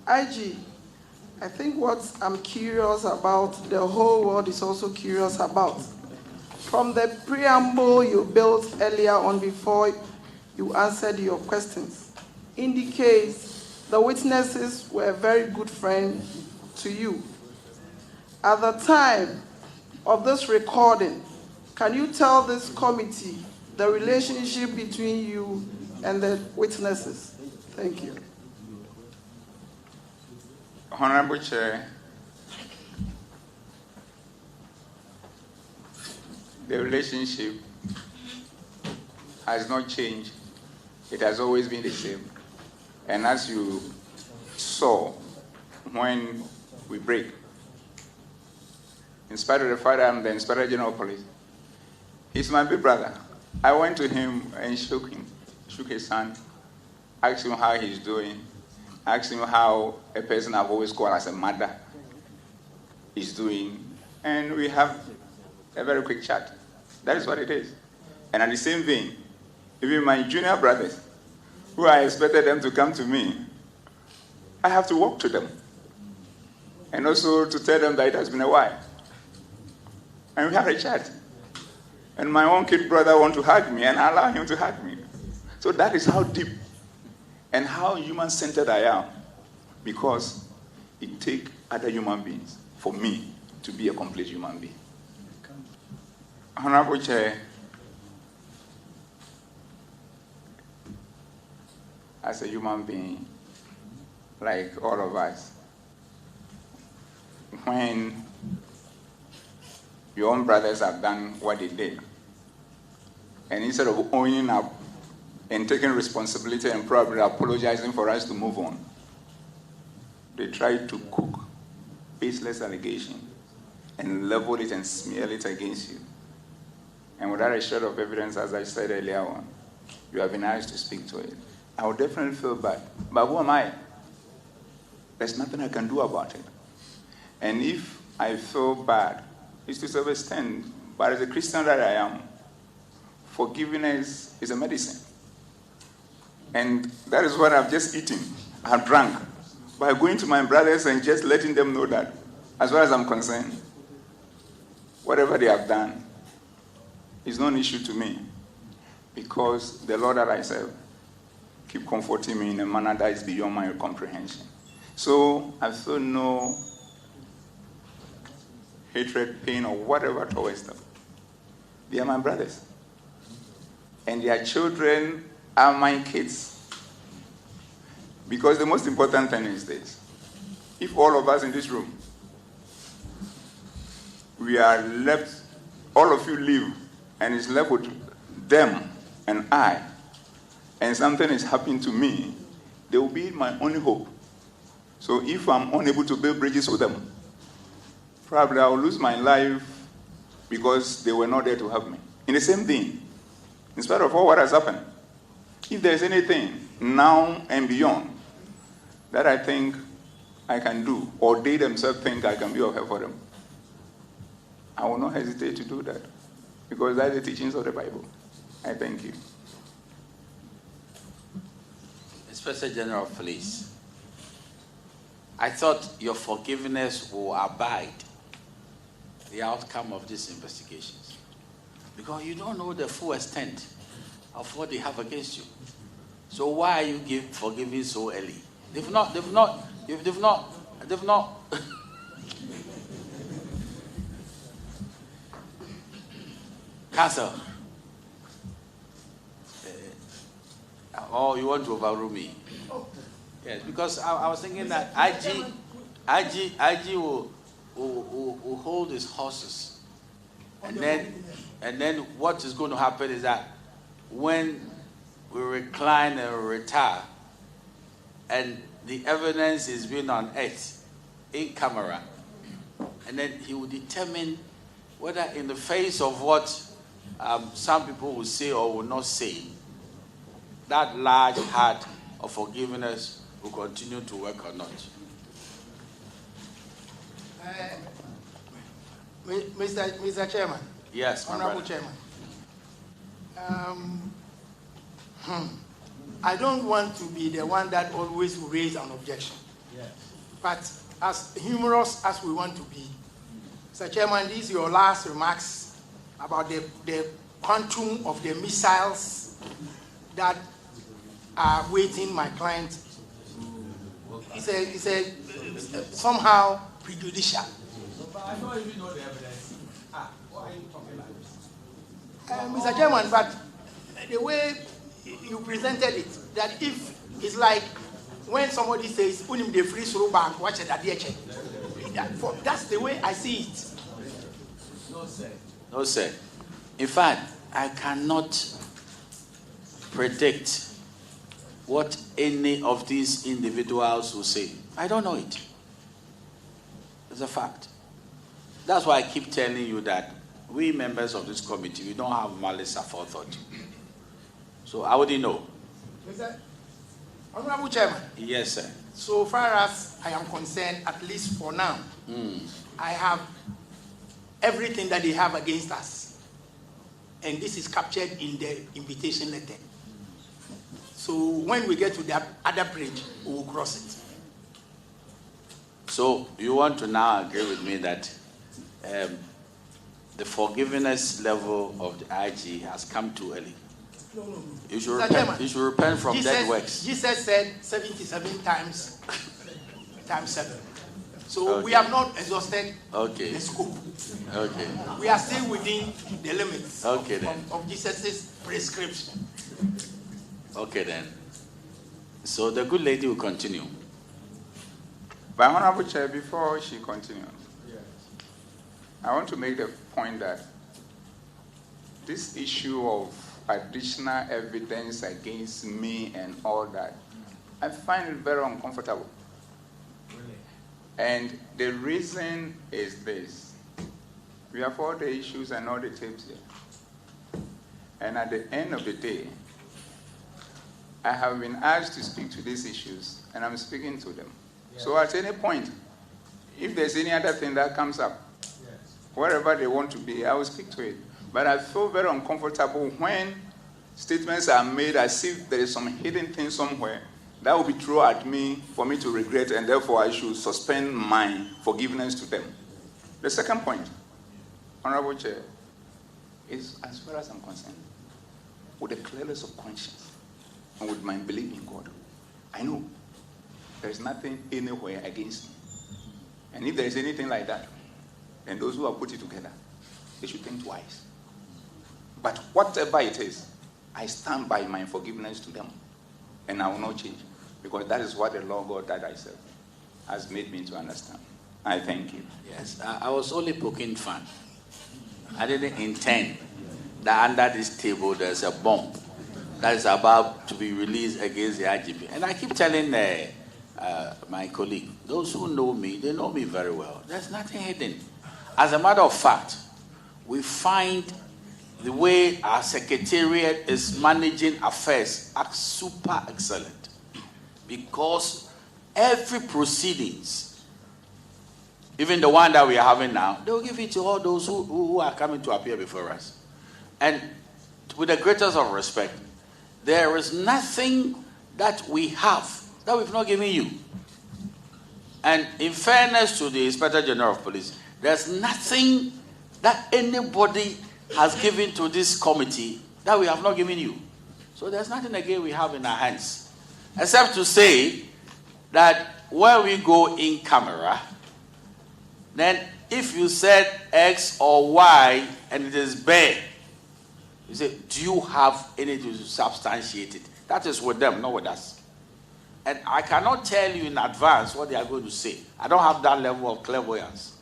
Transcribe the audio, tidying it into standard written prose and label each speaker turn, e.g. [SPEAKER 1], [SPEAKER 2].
[SPEAKER 1] IG, I think what I'm curious about, the whole world is also curious about. From the preamble you built earlier on before you answered your questions, indicates the witnesses were a very good friend to you. At the time of this recording, can you tell this committee the relationship between you and the witnesses? Thank you.
[SPEAKER 2] Honorable Chair, the relationship has not changed. It has always been the same. And as you saw when we break, in spite of the fact I'm the Inspector General of Police, he's my big brother. I went to him and shook his hand, asked him how he's doing, asked him how a person I've always called as a mother is doing, and we have a very quick chat. That is what it is. And at the same vein, even my junior brothers, who I expected them to come to me, I have to walk to them. And also to tell them that it has been a while. And we had a chat. And my own kid brother wanted to hug me, and I allow him to hug me. So that is how deep and how human-centered I am, because it takes other human beings for me to be a complete human being. Honorable Chair, as a human being, like all of us, when your own brothers have done what they did, and instead of owning up and taking responsibility and probably apologizing for us to move on, they tried to cook baseless allegations and level it and smear it against you. And without a shred of evidence, as I said earlier on, you have been asked to speak to it. I would definitely feel bad. But who am I? There's nothing I can do about it. And if I feel bad, it's to some extent, but as a Christian that I am, forgiveness is a medicine. And that is what I've just eaten. I've drunk. By going to my brothers and just letting them know that, as far as I'm concerned, whatever they have done is not an issue to me, because the Lord that I serve keep comforting me in a manner that is beyond my comprehension. So I feel no hatred, pain, or whatever towards them. They are my brothers. And their children are my kids. Because the most important thing is this. If all of us in this room, we are left, all of you leave, and it's left with them and I, and something is happening to me, they will be my only hope. So if I'm unable to build bridges with them, probably I will lose my life because they were not there to help me. In the same thing, in spite of all what has happened, if there's anything now and beyond that I think I can do, or they themselves think I can be of help for them, I will not hesitate to do that, because that's the teachings of the Bible. I thank you.
[SPEAKER 3] Inspector General of Police, I thought your forgiveness will abide the outcome of these investigations, because you don't know the full extent of what they have against you. So why are you forgiving so early? They've not. Counsel. Oh, you want to overrule me? Yes, because I was thinking that IG will hold his horses, and then what is going to happen is that when we recline and retire, and the evidence is being unearthed in camera, and then he will determine whether, in the face of what some people will say or will not say, that large heart of forgiveness will continue to work or not.
[SPEAKER 4] Mr. Chairman.
[SPEAKER 3] Yes,
[SPEAKER 4] Honorable Chairman. I don't want to be the one that always raise an objection. But as humorous as we want to be, Mr. Chairman, these are your last remarks about the quantum of the missiles that are waiting my client. It's a somehow prejudicial.
[SPEAKER 3] But I don't even know the evidence. Why are you talking like this?
[SPEAKER 4] Mr. Chairman, but the way you presented it, that if it's like when somebody says, "Unim the free throw bank, watch it at the check." That's the way I see it.
[SPEAKER 3] No, sir. No, sir. In fact, I cannot predict what any of these individuals will say. I don't know it. It's a fact. That's why I keep telling you that we members of this committee, we don't have malice aforethought. So I wouldn't know.
[SPEAKER 4] Mr. Honorable Chairman.
[SPEAKER 3] Yes, sir.
[SPEAKER 4] So far as I am concerned, at least for now, I have everything that they have against us. And this is captured in the invitation letter. So when we get to that other bridge, we will cross it.
[SPEAKER 3] So you want to now agree with me that the forgiveness level of the IG has come too early?
[SPEAKER 4] No.
[SPEAKER 3] You should repent from dead works.
[SPEAKER 4] Jesus said 77 times 7. So
[SPEAKER 3] Okay.
[SPEAKER 4] we have not exhausted
[SPEAKER 3] Okay.
[SPEAKER 4] the scope.
[SPEAKER 3] Okay.
[SPEAKER 4] We are still within the limits
[SPEAKER 3] Okay, then.
[SPEAKER 4] of Jesus' prescription.
[SPEAKER 3] Okay then. So the good lady will continue.
[SPEAKER 2] But Honorable Chair, before she continues, I want to make the point that this issue of additional evidence against me and all that, I find it very uncomfortable.
[SPEAKER 3] Really?
[SPEAKER 2] And the reason is this. We have all the issues and all the tapes here. And at the end of the day, I have been asked to speak to these issues, and I'm speaking to them. Yes. So at any point, if there's any other thing that comes up, wherever they want to be, I will speak to it. But I feel very uncomfortable when statements are made as if there is some hidden thing somewhere that will be thrown at me for me to regret, and therefore I should suspend my forgiveness to them. The second point, Honorable Chair, is as far as I'm concerned, with the clearness of conscience and with my belief in God, I know there is nothing anywhere against me. And if there is anything like that, then those who have put it together, they should think twice. But whatever it is, I stand by my forgiveness to them. And I will not change. Because that is what the Lord God that I serve has made me to understand. I thank you.
[SPEAKER 3] Yes, I was only poking fun. I didn't intend that under this table there's a bomb that is about to be released against the IGP. And I keep telling my colleague, those who know me, they know me very well. There's nothing hidden. As a matter of fact, we find the way our secretariat is managing affairs are super excellent. Because every proceedings, even the one that we are having now, they will give it to all those who are coming to appear before us. And with the greatest of respect, there is nothing that we have that we've not given you. And in fairness to the Inspector General of Police, there's nothing that anybody has given to this committee that we have not given you. So there's nothing again we have in our hands. Except to say that when we go in camera, then if you said X or Y and it is bare, you say, do you have anything to substantiate it? That is with them, not with us. And I cannot tell you in advance what they are going to say. I don't have that level of clairvoyance.